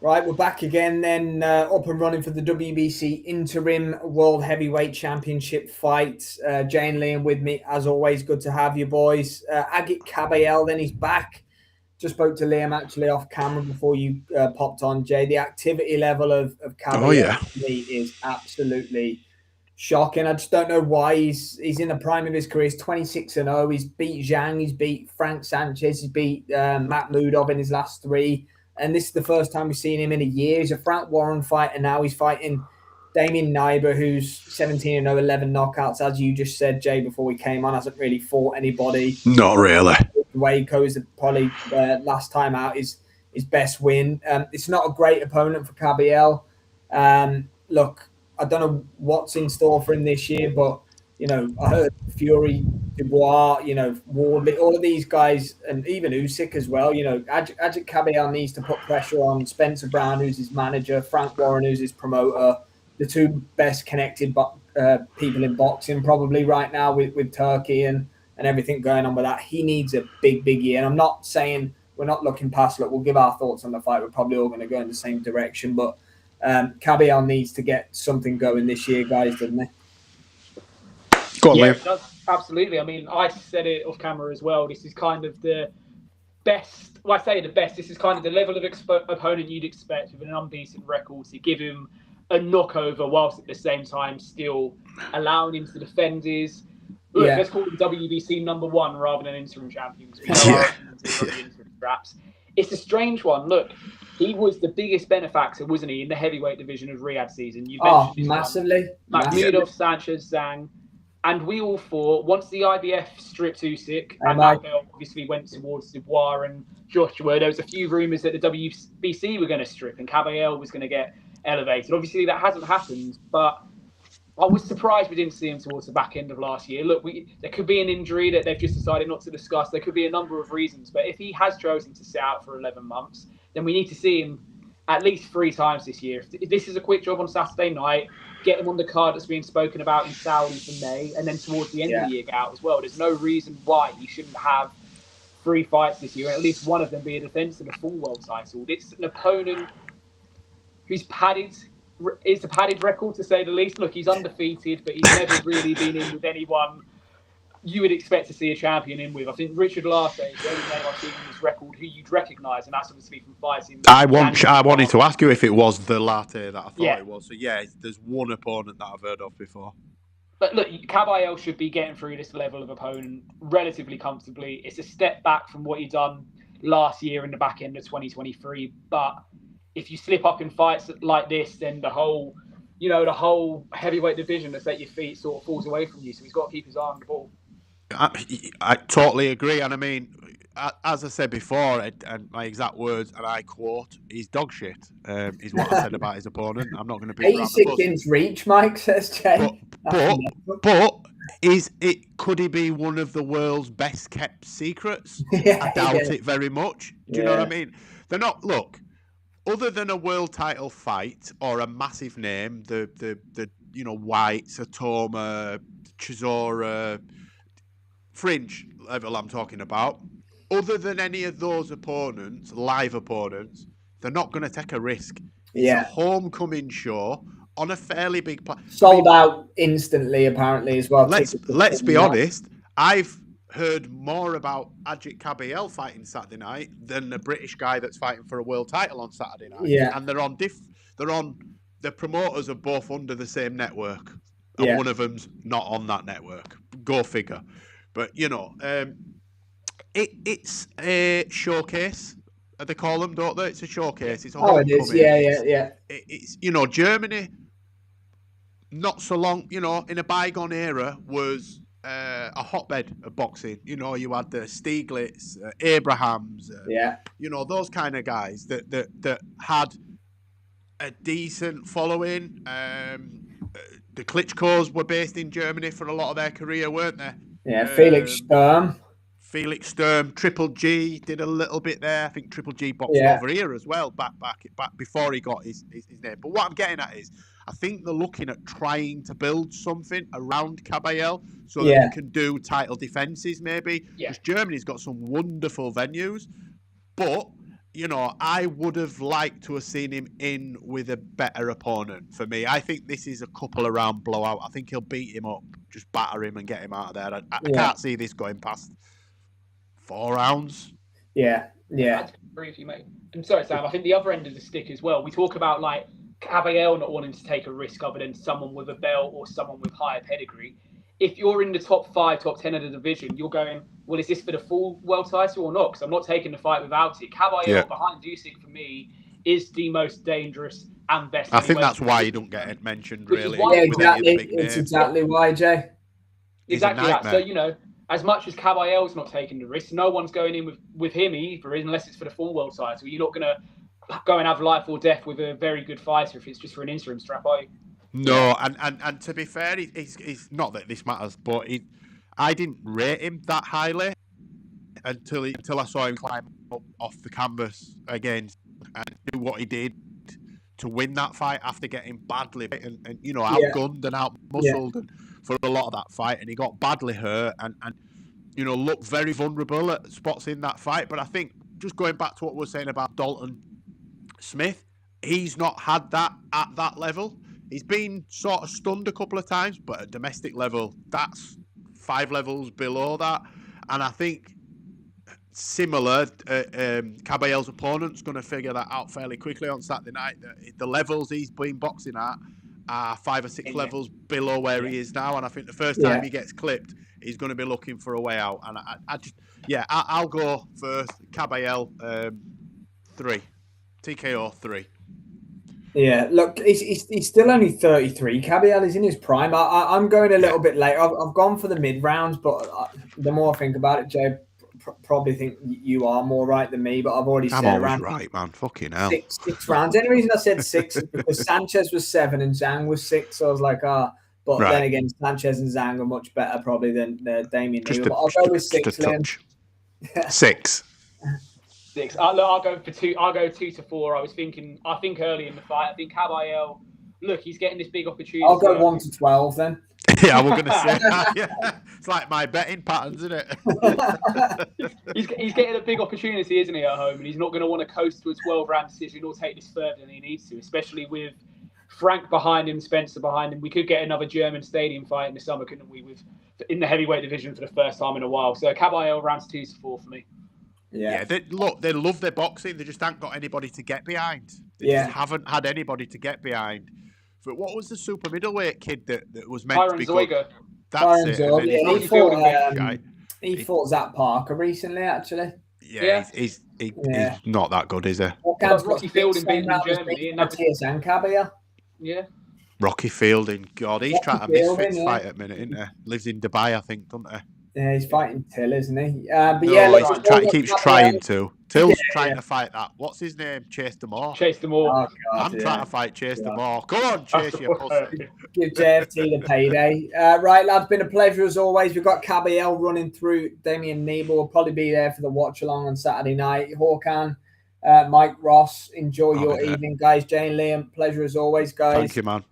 Right, we're back again then, up and running for the WBC Interim World Heavyweight Championship fight. Jay and Liam with me, as always. Good to have you, boys. Agit Kabayel, then he's back. Just spoke to Liam actually off camera before you popped on, Jay. The activity level of Kabayel to me is absolutely shocking. I just don't know why he's in the prime of his career. He's 26-0. He's beat Zhang. He's beat Frank Sanchez. He's beat Matt Mudov in his last three. And this is the first time we've seen him in a year. He's a Frank Warren fighter now. He's fighting Damian Knyba, who's 17-0, 11 knockouts. As you just said, Jay, before we came on, hasn't really fought anybody. Not really. Waco is probably last time out his best win. It's not a great opponent for Kabayel. Look, I don't know what's in store for him this year, but, you know, I heard Fury, Dubois, you know, Ward, all of these guys, and even Usyk as well. You know, Agit Kabayel needs to put pressure on Spencer Brown, who's his manager, Frank Warren, who's his promoter, the two best connected people in boxing probably right now with Turkey and everything going on with that. He needs a big year. And I'm not saying we're not looking past, look, we'll give our thoughts on the fight. We're probably all going to go in the same direction, but Kabayel needs to get something going this year, guys, doesn't he? Go on, yeah, Liam. it does, absolutely. I mean, I said it off camera as well. This is kind of the best. Well, I say the best. This is kind of the level of opponent you'd expect with an unbeaten record to give him a knockover, whilst at the same time still allowing him to defend his. Look, let's call him WBC #1 rather than interim champions. It's a strange one. Look, he was the biggest benefactor, wasn't he, in the heavyweight division of Riyadh season? You mentioned massively. Makhmudov, Sanchez, Zhang. And we all thought, once the IBF stripped Usyk, and that belt obviously went towards Dubois and Joshua, there was a few rumours that the WBC were going to strip and Kabayel was going to get elevated. Obviously, that hasn't happened, but I was surprised we didn't see him towards the back end of last year. Look, there could be an injury that they've just decided not to discuss. There could be a number of reasons, but if he has chosen to sit out for 11 months, then we need to see him at least 3 times this year. If this is a quick job on Saturday night, get him on the card that's being spoken about in Saudi for May, and then towards the end of the year get out as well. There's no reason why he shouldn't have 3 fights this year, and at least one of them be a defence of the full world title. It's an opponent who's padded. It's a padded record, to say the least. Look, he's undefeated, but he's never really been in with anyone you would expect to see a champion in with. I think Richard Larse is the only name I've seen in this record who you'd recognise, and that's obviously from fighting. I wanted to ask you if it was the latte that I thought it was. So, yeah, there's one opponent that I've heard of before. But look, Kabayel should be getting through this level of opponent relatively comfortably. It's a step back from what he done last year in the back end of 2023. But if you slip up in fights like this, then the whole heavyweight division that's at your feet sort of falls away from you. So he's got to keep his eye on the ball. I totally agree. And I mean, as I said before, and my exact words, and I quote, he's dog shit, is what I said about his opponent. I'm not going to be 86 inch reach, Mike, says Jay. But could he be one of the world's best kept secrets? I doubt it very much. Do you know what I mean? They're not, look, other than a world title fight or a massive name, the White, Satoma, Chisora, fringe level I'm talking about, other than any of those opponents, live opponents, they're not going to take a risk. It's a homecoming show on a fairly big sold out instantly, apparently, as well. Let's be honest, I've heard more about Agit Kabayel fighting Saturday night than the British guy that's fighting for a world title on Saturday night. Yeah. And the promoters are both under the same network. And one of them's not on that network. Go figure. But, it's a showcase, they call them, don't they? It's a showcase. It's a homecoming. It is. Yeah. It's Germany, not so long, in a bygone era, was a hotbed of boxing. You had the Stieglitz, Abrahams, those kind of guys that had a decent following. The Klitschko's were based in Germany for a lot of their career, weren't they? Yeah, Felix Sturm, Triple G did a little bit there. I think Triple G boxed over here as well, back before he got his name. But what I'm getting at is, I think they're looking at trying to build something around Kabayel so that we can do title defences, maybe. Because Germany's got some wonderful venues, but you know, I would have liked to have seen him in with a better opponent for me. I think this is a couple of round blowout. I think he'll beat him up, just batter him and get him out of there. I can't see this going past 4 rounds. Yeah. I'd agree with you, mate. I'm sorry, Sam. I think the other end of the stick as well. We talk about like Kabayel not wanting to take a risk other than someone with a belt or someone with higher pedigree. If you're in the top 5, top 10 of the division, you're going, well, is this for the full world title or not? Because I'm not taking the fight without it. Kabayel behind Usyk, for me, is the most dangerous and best. I think that's why you don't get it mentioned, really. Yeah, exactly. It's exactly why, Jay. Exactly that. So, you know, as much as Kabayel's not taking the risk, no one's going in with him either, unless it's for the full world title. You're not going to go and have life or death with a very good fighter if it's just for an interim strap, are you? No, and to be fair, he's not that this matters, but I didn't rate him that highly until I saw him climb up off the canvas again and do what he did to win that fight after getting badly and you know, outgunned and outmuscled and for a lot of that fight, and he got badly hurt and you know, looked very vulnerable at spots in that fight. But I think just going back to what we were saying about Dalton Smith, he's not had that at that level. He's been sort of stunned a couple of times, but at domestic level, that's 5 levels below that. And I think similar, Kabayel's opponent's going to figure that out fairly quickly on Saturday night. The levels he's been boxing at are 5 or 6 levels below where he is now. And I think the first time he gets clipped, he's going to be looking for a way out. And I'll go for Kabayel 3. TKO 3. Yeah, look, he's still only 33. Kabayel is in his prime. I'm going a little bit late. I've gone for the mid rounds, but the more I think about it, Jay, probably think you are more right than me. But I've already said around right, man. Fucking hell. 6 rounds. The only reason I said 6 is because Sanchez was 7 and Zhang was 6. So I was like, but then again, Sanchez and Zhang are much better probably than Damian Knyba. But I'll go with 6. 6. 6. I'll go for 2. I'll go 2 to 4. I think early in the fight. I think Kabayel, look, he's getting this big opportunity. I'll go 1 to 12 then. Yeah, we're going to say that. Yeah. It's like my betting patterns, isn't it? he's getting a big opportunity, isn't he, at home? And he's not going to want to coast to a 12-round decision or take this further than he needs to, especially with Frank behind him, Spencer behind him. We could get another German stadium fight in the summer, couldn't we, in the heavyweight division for the first time in a while. So Kabayel rounds 2 to 4 for me. Yeah, they love their boxing. They just haven't got anybody to get behind. They just haven't had anybody to get behind. But what was the super middleweight kid that was meant to be good? That's it. He fought Zach Parker recently, actually. Yeah. He's not that good, is he? Rocky Fielding beating in Germany. And Kabayel. Yeah. Rocky Fielding, God, he's trying to misfit fight at the minute, isn't he? Lives in Dubai, I think, doesn't he? Yeah, he's fighting Till, isn't he? He keeps trying to. Till's trying to fight that. What's his name? Chase Demore. Chase Demore. Oh, God, I'm trying to fight Chase Demore. Go on, Chase, you pussy. Give JFT the payday. Right, lads, been a pleasure as always. We've got Kabayel running through. Damian Knyba will probably be there for the watch along on Saturday night. Håkan, Mike Ross, enjoy your evening, guys. Jay and Liam, pleasure as always, guys. Thank you, man.